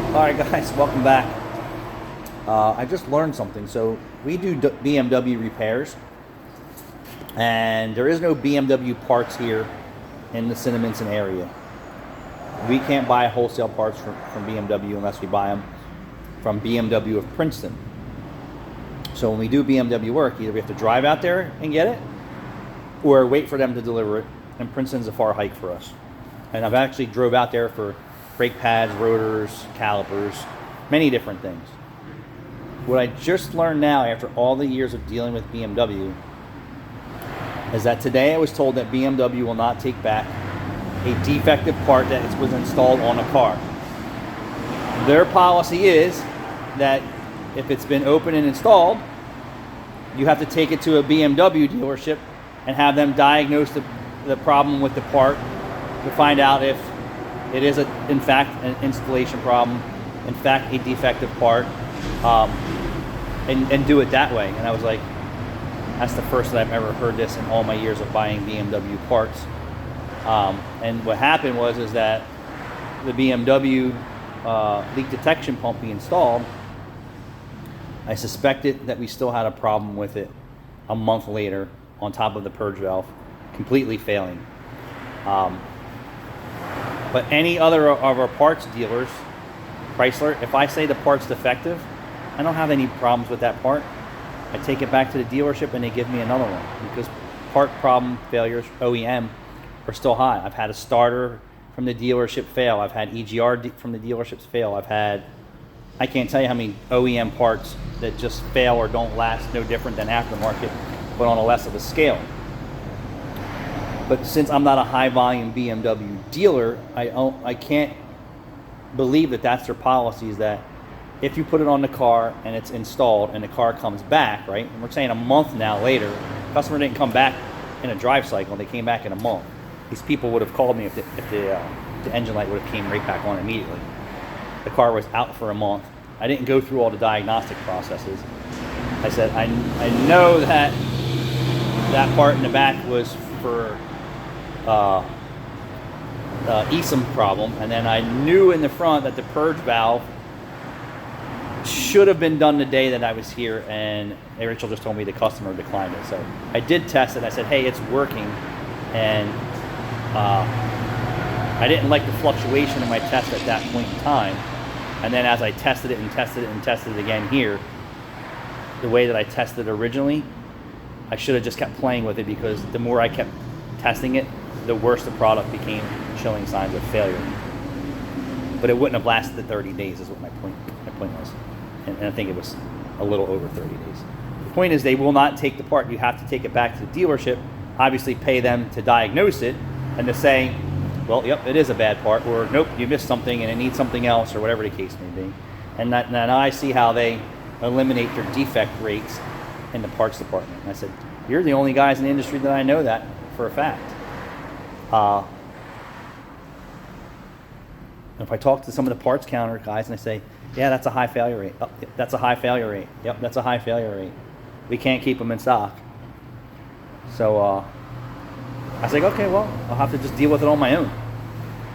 Alright guys, welcome back. I just learned something. So we do BMW repairs, and there is no BMW parts here in the Cinnaminson area. We can't buy wholesale parts from BMW unless we buy them from BMW of Princeton. So when we do BMW work, either we have to drive out there and get it, or wait for them to deliver it, and Princeton's a far hike for us. And I've actually drove out there for brake pads, rotors, calipers, many different things. What I just learned now after all the years of dealing with BMW is that today I was told that BMW will not take back a defective part that was installed on a car. Their policy is that if it's been opened and installed, you have to take it to a BMW dealership and have them diagnose the problem with the part to find out if it is in fact an installation problem, in fact a defective part, and do it that way. And I was like, that's the first that I've ever heard this in all my years of buying BMW parts. And what happened is that the BMW leak detection pump we installed, I suspected that we still had a problem with it a month later on top of the purge valve completely failing. But any other of our parts dealers, Chrysler, if I say the part's defective, I don't have any problems with that part. I take it back to the dealership and they give me another one, because part problem failures, OEM, are still high. I've had a starter from the dealership fail. I've had EGR from the dealerships fail. I've had, I can't tell you how many OEM parts that just fail or don't last, no different than aftermarket, but on a less of a scale. But since I'm not a high volume BMW dealer, I can't believe that that's their policy, is that if you put it on the car and it's installed and the car comes back, right? And we're saying a month now later, the customer didn't come back in a drive cycle, they came back in a month. These people would have called me if the engine light would have came right back on immediately. The car was out for a month. I didn't go through all the diagnostic processes. I said, I know that that part in the back was for ESIM problem, and then I knew in the front that the purge valve should have been done the day that I was here, and Rachel just told me the customer declined it. So I did test it. I said, hey, it's working, and I didn't like the fluctuation in my test at that point in time. And then as I tested it and tested it and tested it again here, the way that I tested originally, I should have just kept playing with it, because the more I kept testing it, the worse the product became, showing signs of failure. But it wouldn't have lasted the 30 days is what my point was. And I think it was a little over 30 days. The point is, they will not take the part. You have to take it back to the dealership, obviously pay them to diagnose it, and to say, well, yep, it is a bad part, or nope, you missed something and it needs something else, or whatever the case may be. And now I see how they eliminate their defect rates in the parts department. And I said, you're the only guys in the industry that I know that for a fact. If I talk to some of the parts counter guys and I say, yeah, that's a high failure rate. Oh, that's a high failure rate. Yep, that's a high failure rate. We can't keep them in stock. So I was like, okay, well, I'll have to just deal with it on my own.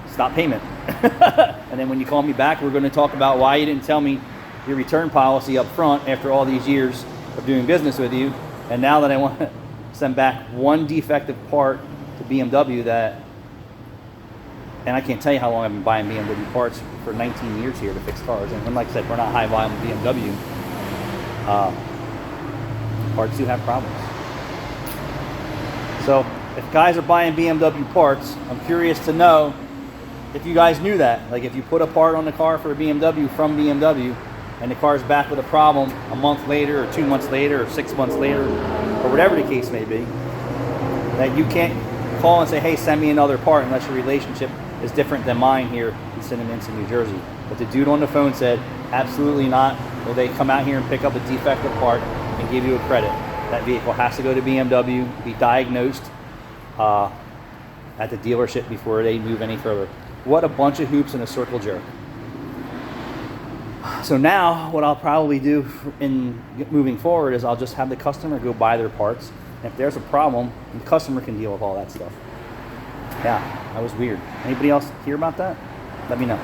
Stop payment. And then when you call me back, we're going to talk about why you didn't tell me your return policy up front after all these years of doing business with you. And now that I want to send back one defective part to BMW and I can't tell you how long I've been buying BMW parts for 19 years here to fix cars. And like I said, we're not high volume BMW. Parts do have problems. So if guys are buying BMW parts, I'm curious to know if you guys knew that. Like, if you put a part on the car for a BMW from BMW and the car's back with a problem a month later or 2 months later or 6 months later or whatever the case may be, that you can't call and say, hey, send me another part, unless your relationship is different than mine here in Cinnaminson, New Jersey. But the dude on the phone said, absolutely not. Will they come out here and pick up a defective part and give you a credit? That vehicle has to go to BMW, be diagnosed at the dealership before they move any further. What a bunch of hoops and a circle jerk. So now what I'll probably do in moving forward is I'll just have the customer go buy their parts. And if there's a problem, the customer can deal with all that stuff. Yeah, that was weird. Anybody else hear about that? Let me know.